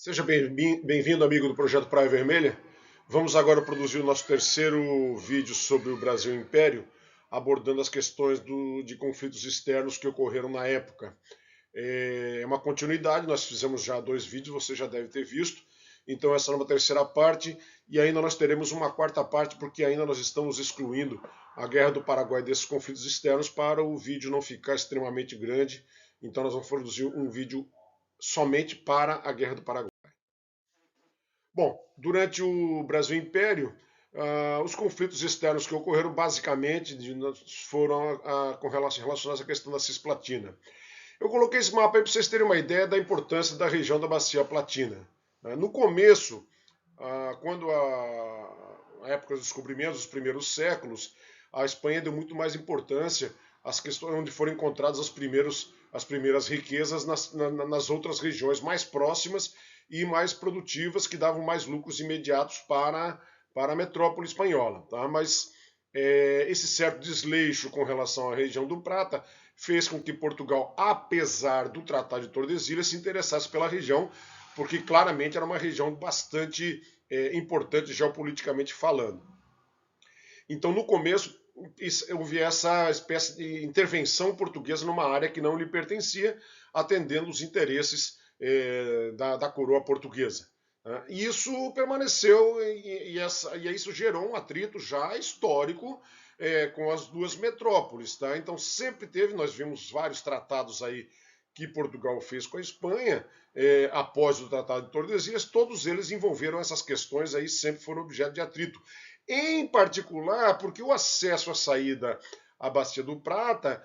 Seja bem-vindo, amigo do Projeto Praia Vermelha. Vamos agora produzir o nosso terceiro vídeo sobre o Brasil Império, abordando as questões de conflitos externos que ocorreram na época. É uma continuidade, nós fizemos já dois vídeos, você já deve ter visto. Então essa é uma terceira parte e ainda nós teremos uma quarta parte, porque ainda nós estamos excluindo a Guerra do Paraguai desses conflitos externos para o vídeo não ficar extremamente grande. Então nós vamos produzir um vídeo somente para a Guerra do Paraguai. Bom, durante o Brasil Império, os conflitos externos que ocorreram basicamente foram relacionados à questão da Cisplatina. Eu coloquei esse mapa aí para vocês terem uma ideia da importância da região da Bacia Platina. No começo, quando a época dos descobrimentos, os primeiros séculos, a Espanha deu muito mais importância às questões onde foram encontradas as primeiras riquezas nas outras regiões mais próximas e mais produtivas, que davam mais lucros imediatos para a metrópole espanhola. Tá? Mas esse certo desleixo com relação à região do Prata fez com que Portugal, apesar do Tratado de Tordesilhas, se interessasse pela região, porque claramente era uma região bastante importante geopoliticamente falando. Então, no começo, houve essa espécie de intervenção portuguesa numa área que não lhe pertencia, atendendo os interesses da coroa portuguesa. E isso permaneceu, e isso gerou um atrito já histórico com as duas metrópoles. Tá? Então, sempre teve, nós vimos vários tratados aí que Portugal fez com a Espanha, após o Tratado de Tordesilhas, todos eles envolveram essas questões aí, sempre foram objeto de atrito. Em particular, porque o acesso à saída à Bacia do Prata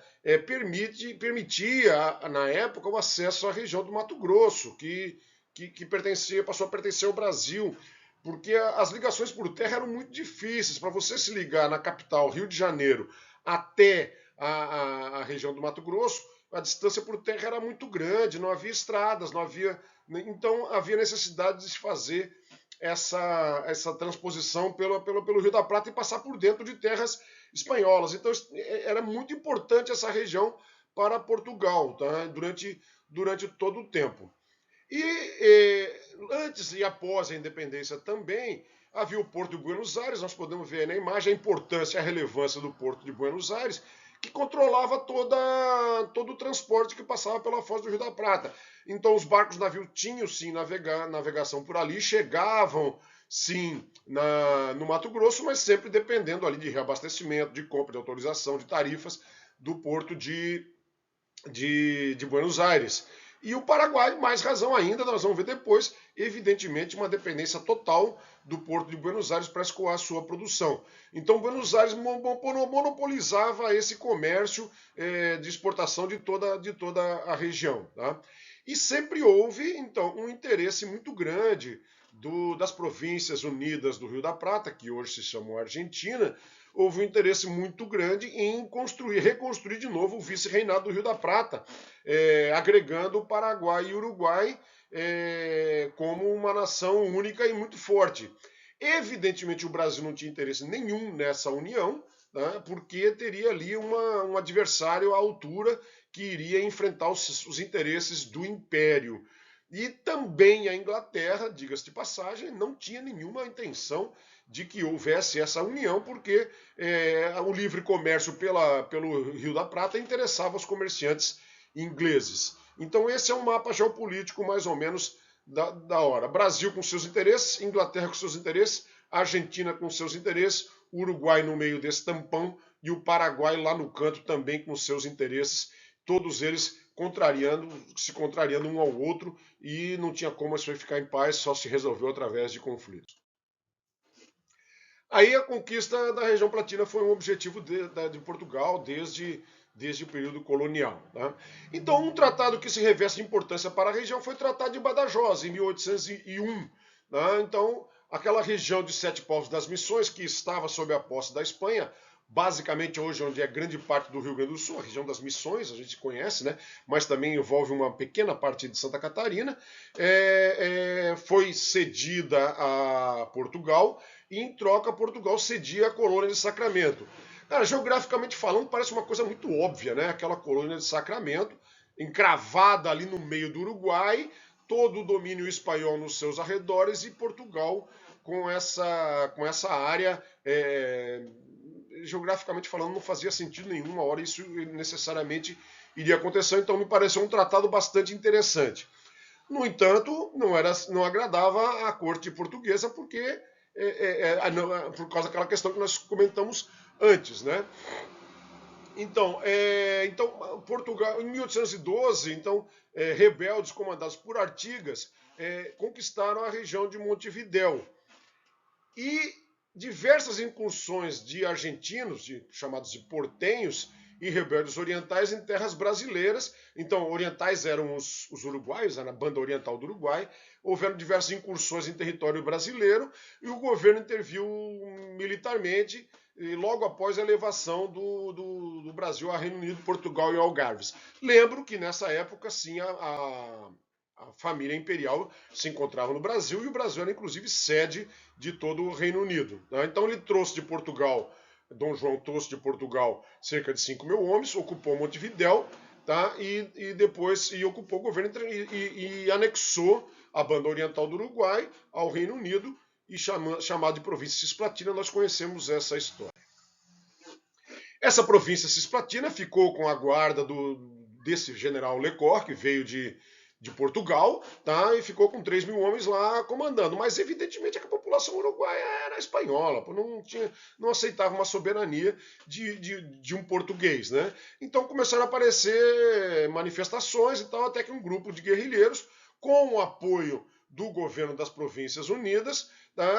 permitia, na época, o acesso à região do Mato Grosso, que passou a pertencer ao Brasil, porque as ligações por terra eram muito difíceis. Para você se ligar na capital, Rio de Janeiro, até a região do Mato Grosso, a distância por terra era muito grande, não havia estradas, não havia. Então havia necessidade de se fazer essa transposição pelo Rio da Prata e passar por dentro de terras espanholas. Então era muito importante essa região para Portugal, tá? durante todo o tempo. Antes e após a independência também, havia o Porto de Buenos Aires, nós podemos ver na imagem a importância e a relevância do Porto de Buenos Aires, que controlava todo o transporte que passava pela foz do Rio da Prata. Então os barcos navios tinham sim navegação por ali, chegavam sim no Mato Grosso, mas sempre dependendo ali de reabastecimento, de compra, de autorização, de tarifas do Porto de Buenos Aires. E o Paraguai, mais razão ainda, nós vamos ver depois, evidentemente, uma dependência total do Porto de Buenos Aires para escoar a sua produção. Então, Buenos Aires monopolizava esse comércio de exportação de toda a região. Tá? E sempre houve, então, um interesse muito grande das províncias unidas do Rio da Prata, que hoje se chamam Argentina, houve um interesse muito grande em reconstruir de novo o vice-reinado do Rio da Prata, agregando o Paraguai e o Uruguai como uma nação única e muito forte. Evidentemente, o Brasil não tinha interesse nenhum nessa união, né, porque teria ali um adversário à altura que iria enfrentar os interesses do Império. E também a Inglaterra, diga-se de passagem, não tinha nenhuma intenção de que houvesse essa união, porque o livre comércio pelo Rio da Prata interessava os comerciantes ingleses. Então esse é um mapa geopolítico mais ou menos da hora. Brasil com seus interesses, Inglaterra com seus interesses, Argentina com seus interesses, Uruguai no meio desse tampão e o Paraguai lá no canto também com seus interesses, todos eles se contrariando um ao outro, e não tinha como isso ficar em paz, só se resolveu através de conflitos. Aí a conquista da região platina foi um objetivo de Portugal desde o período colonial. Tá? Então, um tratado que se reveste de importância para a região foi o Tratado de Badajoz, em 1801. Tá? Então, aquela região de Sete Povos das Missões, que estava sob a posse da Espanha, basicamente hoje onde é grande parte do Rio Grande do Sul, a região das Missões, a gente conhece, né? Mas também envolve uma pequena parte de Santa Catarina, foi cedida a Portugal, e em troca Portugal cedia a colônia de Sacramento. Cara, geograficamente falando, parece uma coisa muito óbvia, né? Aquela colônia de Sacramento, encravada ali no meio do Uruguai, todo o domínio espanhol nos seus arredores e Portugal com essa área, geograficamente falando, não fazia sentido nenhum, uma hora isso necessariamente iria acontecer, então me pareceu um tratado bastante interessante. No entanto, não agradava a corte portuguesa, porque por causa daquela questão que nós comentamos antes, né? Então, Portugal, em 1812, rebeldes comandados por Artigas conquistaram a região de Montevidéu. E diversas incursões de argentinos, chamados de portenhos, e rebeldes orientais em terras brasileiras. Então, orientais eram os uruguaios, na banda oriental do Uruguai. Houveram diversas incursões em território brasileiro e o governo interviu militarmente e logo após a elevação do Brasil a Reino Unido, Portugal e Algarves. Lembro que nessa época, sim, a família imperial se encontrava no Brasil e o Brasil era inclusive sede de todo o Reino Unido. Então ele trouxe de Portugal, Dom João trouxe de Portugal cerca de 5 mil homens, ocupou Montevidéu, tá? E depois ocupou o governo e anexou a banda oriental do Uruguai ao Reino Unido e chamado de província Cisplatina. Nós conhecemos essa história. Essa província Cisplatina ficou com a guarda desse general Lecor, que veio de Portugal, tá? E ficou com 3 mil homens lá comandando. Mas, evidentemente, a população uruguaia era espanhola, não aceitava uma soberania de um português, né? Então começaram a aparecer manifestações e tal, até que um grupo de guerrilheiros, com o apoio do governo das Províncias Unidas, tá,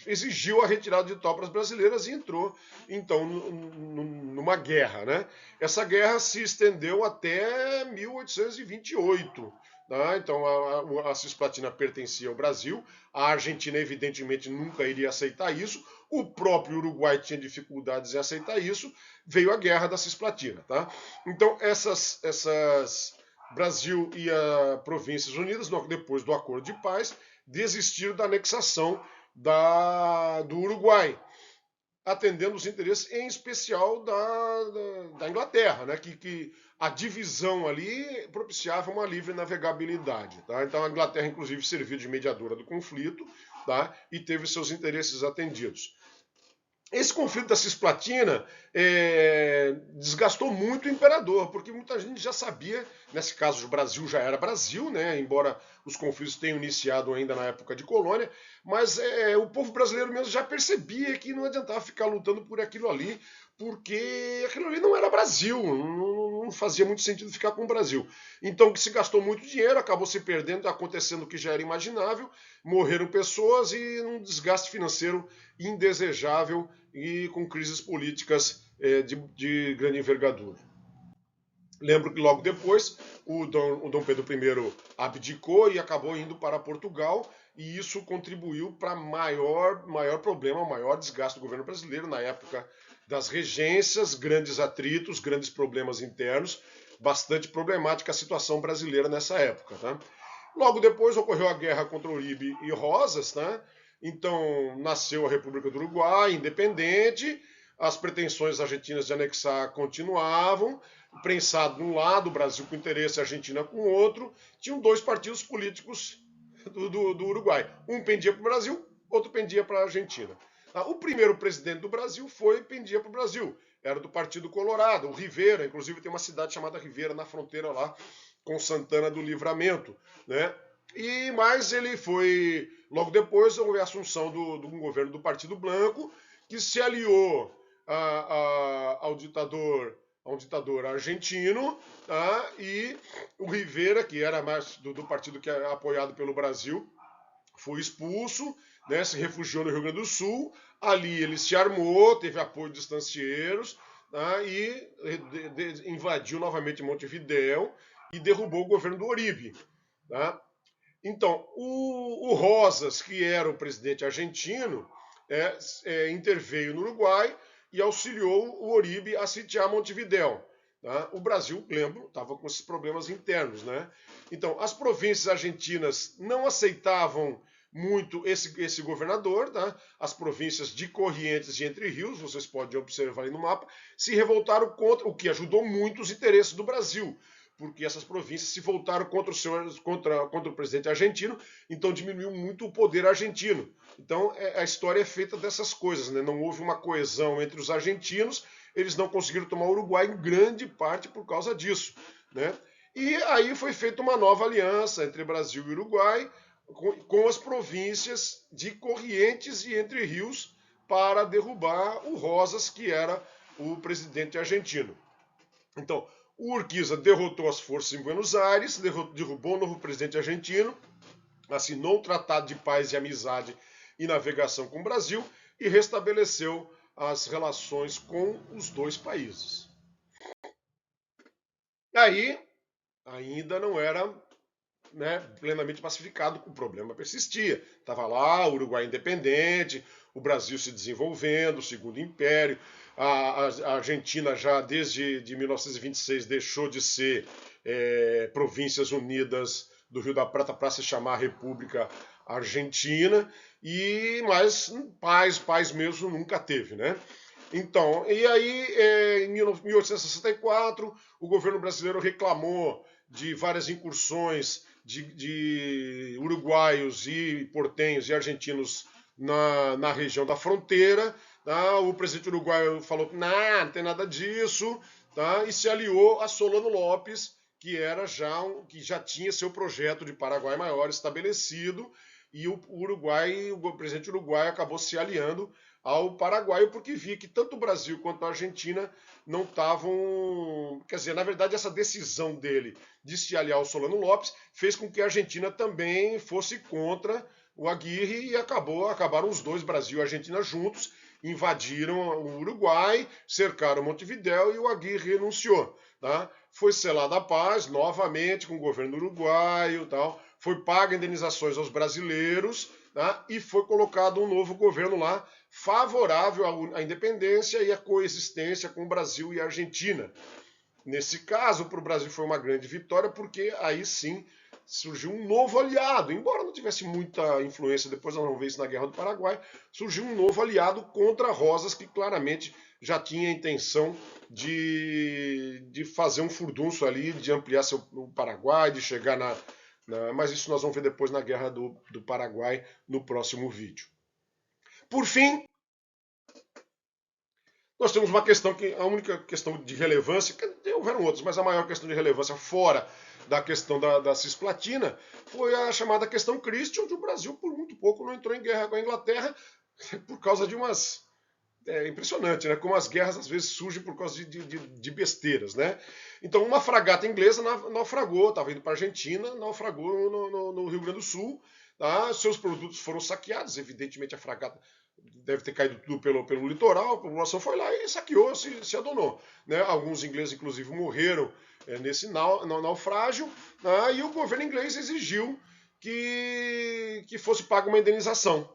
exigiu a retirada de tropas brasileiras e entrou, então, numa guerra, né? Essa guerra se estendeu até 1828. Tá? Então, a Cisplatina pertencia ao Brasil, a Argentina, evidentemente, nunca iria aceitar isso, o próprio Uruguai tinha dificuldades em aceitar isso, veio a Guerra da Cisplatina. Tá? Então, Brasil e as Províncias Unidas, depois do Acordo de Paz, desistiram da anexação do Uruguai, atendendo os interesses, em especial da Inglaterra, né, que a divisão ali propiciava uma livre navegabilidade. Tá? Então a Inglaterra, inclusive, serviu de mediadora do conflito, tá? E teve seus interesses atendidos. Esse conflito da Cisplatina desgastou muito o imperador, porque muita gente já sabia, nesse caso o Brasil já era Brasil, né, embora os conflitos tenham iniciado ainda na época de colônia, mas o povo brasileiro mesmo já percebia que não adiantava ficar lutando por aquilo ali, porque aquilo ali não era Brasil, não fazia muito sentido ficar com o Brasil. Então que se gastou muito dinheiro, acabou se perdendo, acontecendo o que já era imaginável, morreram pessoas e um desgaste financeiro indesejável e com crises políticas de grande envergadura. Lembro que logo depois o Dom Pedro I abdicou e acabou indo para Portugal, e isso contribuiu para maior problema, maior desgaste do governo brasileiro na época das regências, grandes atritos, grandes problemas internos, bastante problemática a situação brasileira nessa época. Tá? Logo depois ocorreu a guerra contra Uribe e Rosas, né? Então nasceu a República do Uruguai, independente, as pretensões argentinas de anexar continuavam, prensado de um lado, o Brasil com interesse, a Argentina com o outro, tinham dois partidos políticos do Uruguai. Um pendia para o Brasil, outro pendia para a Argentina. O primeiro presidente do Brasil pendia para o Brasil, era do Partido Colorado, o Rivera, inclusive tem uma cidade chamada Rivera na fronteira lá com Santana do Livramento, né? Mas ele foi, logo depois, houve a assunção do governo do Partido Blanco, que se aliou a um ditador argentino, tá? E o Rivera, que era mais do partido que era apoiado pelo Brasil, foi expulso, né? Se refugiou no Rio Grande do Sul, ali ele se armou, teve apoio de estancieiros, tá? E invadiu novamente Montevidéu e derrubou o governo do Uribe. Tá? Então, o Rosas, que era o presidente argentino, interveio no Uruguai e auxiliou o Uribe a sitiar Montevidéu. Tá? O Brasil, lembro, estava com esses problemas internos. Né? Então, as províncias argentinas não aceitavam muito esse governador. Tá? As províncias de Corrientes e Entre Rios, vocês podem observar aí no mapa, se revoltaram contra, o que ajudou muito os interesses do Brasil. porque essas províncias se voltaram contra o presidente argentino, então diminuiu muito o poder argentino. Então a história é feita dessas coisas, né? Não houve uma coesão entre os argentinos, eles não conseguiram tomar o Uruguai em grande parte por causa disso, né? E aí foi feita uma nova aliança entre Brasil e Uruguai, com as províncias de Corrientes e Entre Rios, para derrubar o Rosas, que era o presidente argentino. Então, o Urquiza derrotou as forças em Buenos Aires, derrubou o novo presidente argentino, assinou um tratado de paz e amizade e navegação com o Brasil e restabeleceu as relações com os dois países. Aí, ainda não era, né, plenamente pacificado, o problema persistia. Estava lá o Uruguai independente, o Brasil se desenvolvendo, o Segundo Império, a Argentina já desde 1926 deixou de ser Províncias Unidas do Rio da Prata para se chamar República Argentina, mas paz mesmo nunca teve, né? Então, e aí, em 1864, o governo brasileiro reclamou de várias incursões de uruguaios e portenhos e argentinos na região da fronteira. Tá? O presidente uruguaio falou que não tem nada disso, tá? E se aliou a Solano Lopes, que já tinha seu projeto de Paraguai Maior estabelecido, e o presidente uruguaio acabou se aliando ao paraguaio porque via que tanto o Brasil quanto a Argentina não estavam... Quer dizer, na verdade, essa decisão dele de se aliar ao Solano Lopes fez com que a Argentina também fosse contra o Aguirre e acabaram os dois, Brasil e Argentina, juntos, invadiram o Uruguai, cercaram Montevidéu e o Aguirre renunciou. Tá? Foi selada a paz novamente com o governo uruguaio, tal. Foi paga indenizações aos brasileiros, tá? E foi colocado um novo governo lá favorável à independência e à coexistência com o Brasil e a Argentina. Nesse caso, para o Brasil foi uma grande vitória, porque aí sim surgiu um novo aliado. Embora não tivesse muita influência, depois nós vamos ver isso na Guerra do Paraguai, surgiu um novo aliado contra Rosas, que claramente já tinha a intenção de fazer um furdunço ali, de ampliar o Paraguai, de chegar mas isso nós vamos ver depois na Guerra do Paraguai, no próximo vídeo. Por fim, nós temos uma questão a única questão de relevância, houveram outras, mas a maior questão de relevância fora da questão da Cisplatina foi a chamada questão Christie, onde o Brasil por muito pouco não entrou em guerra com a Inglaterra por causa de umas... É impressionante, né? Como as guerras às vezes surgem por causa de besteiras, né? Então uma fragata inglesa naufragou, estava indo para a Argentina, naufragou no Rio Grande do Sul, tá? Seus produtos foram saqueados, evidentemente a fragata deve ter caído tudo pelo litoral, a população foi lá e saqueou, se adonou. Né? Alguns ingleses, inclusive, morreram nesse naufrágio, tá? E o governo inglês exigiu que fosse paga uma indenização,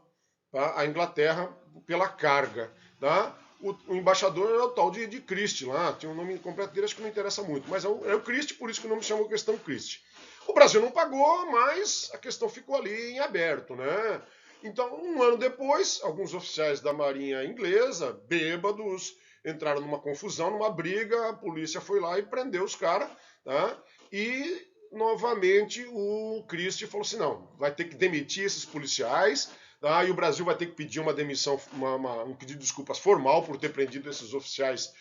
tá? À Inglaterra pela carga. Tá? O embaixador era o tal de Christie lá, tinha um nome completo dele, acho que não interessa muito, mas é o Christie, por isso que o nome chamou questão Christie. O Brasil não pagou, mas a questão ficou ali em aberto, né? Então, um ano depois, alguns oficiais da Marinha Inglesa, bêbados, entraram numa confusão, numa briga, a polícia foi lá e prendeu os caras, tá? E, novamente, o Christie falou assim, não, vai ter que demitir esses policiais, tá? E o Brasil vai ter que pedir uma demissão, um pedido de desculpas formal por ter prendido esses oficiais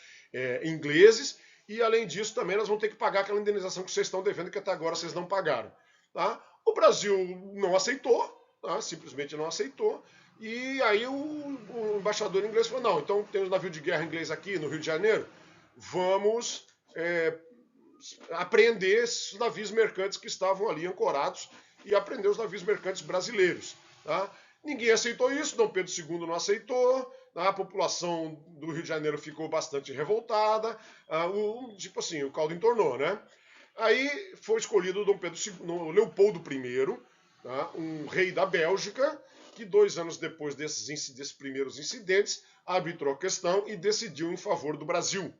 ingleses, e, além disso, também nós vamos ter que pagar aquela indenização que vocês estão devendo, que até agora vocês não pagaram. Tá? O Brasil não aceitou, tá? Simplesmente não aceitou. E aí o embaixador inglês falou, não, então tem um navio de guerra inglês aqui no Rio de Janeiro, vamos apreender esses navios mercantes que estavam ali ancorados e apreender os navios mercantes brasileiros. Tá? Ninguém aceitou isso, Dom Pedro II não aceitou, a população do Rio de Janeiro ficou bastante revoltada, tipo assim, o caldo entornou, né? Aí foi escolhido Dom Pedro II, Leopoldo I, tá? Um rei da Bélgica, que 2 anos depois desses primeiros incidentes, arbitrou a questão e decidiu em favor do Brasil.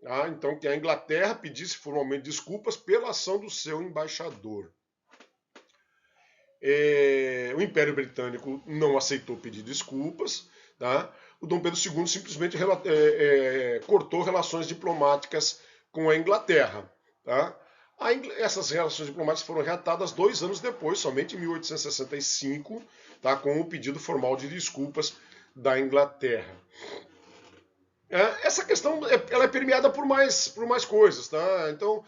Tá? Então, que a Inglaterra pedisse formalmente desculpas pela ação do seu embaixador. O Império Britânico não aceitou pedir desculpas. Tá? O Dom Pedro II simplesmente cortou relações diplomáticas com a Inglaterra. Tá? Essas relações diplomáticas foram reatadas 2 anos depois, somente em 1865, tá, com o pedido formal de desculpas da Inglaterra. Essa questão ela é permeada por mais coisas, tá? Então,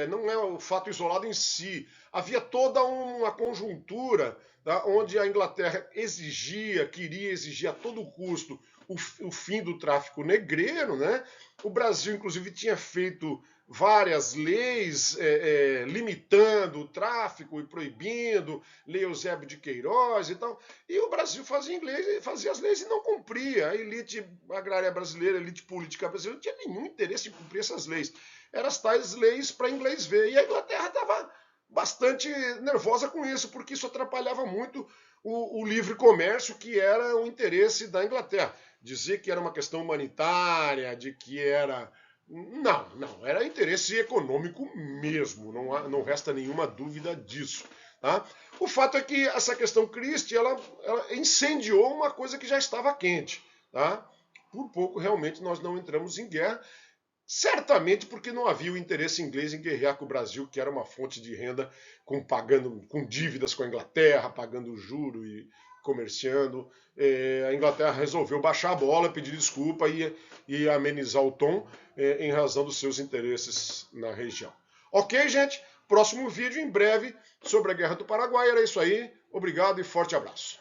não é o fato isolado em si. Havia toda uma conjuntura, tá, onde a Inglaterra queria exigir a todo custo o fim do tráfico negreiro, né? O Brasil, inclusive, tinha feito várias leis limitando o tráfico e proibindo, Lei Eusébio de Queiroz e tal. E o Brasil fazia as leis e não cumpria. A elite agrária brasileira, a elite política brasileira, não tinha nenhum interesse em cumprir essas leis. Eram as tais leis para inglês ver. E a Inglaterra estava bastante nervosa com isso, porque isso atrapalhava muito o livre comércio, que era o interesse da Inglaterra. Dizer que era uma questão humanitária, de que era. Não, era interesse econômico mesmo, não resta nenhuma dúvida disso. Tá? O fato é que essa questão Christie, ela incendiou uma coisa que já estava quente. Tá? Por pouco, realmente, nós não entramos em guerra, certamente porque não havia o interesse inglês em guerrear com o Brasil, que era uma fonte de renda com dívidas com a Inglaterra, pagando juro e comerciando. A Inglaterra resolveu baixar a bola, pedir desculpa e amenizar o tom em razão dos seus interesses na região. Ok, gente? Próximo vídeo em breve sobre a Guerra do Paraguai. Era isso aí. Obrigado e forte abraço.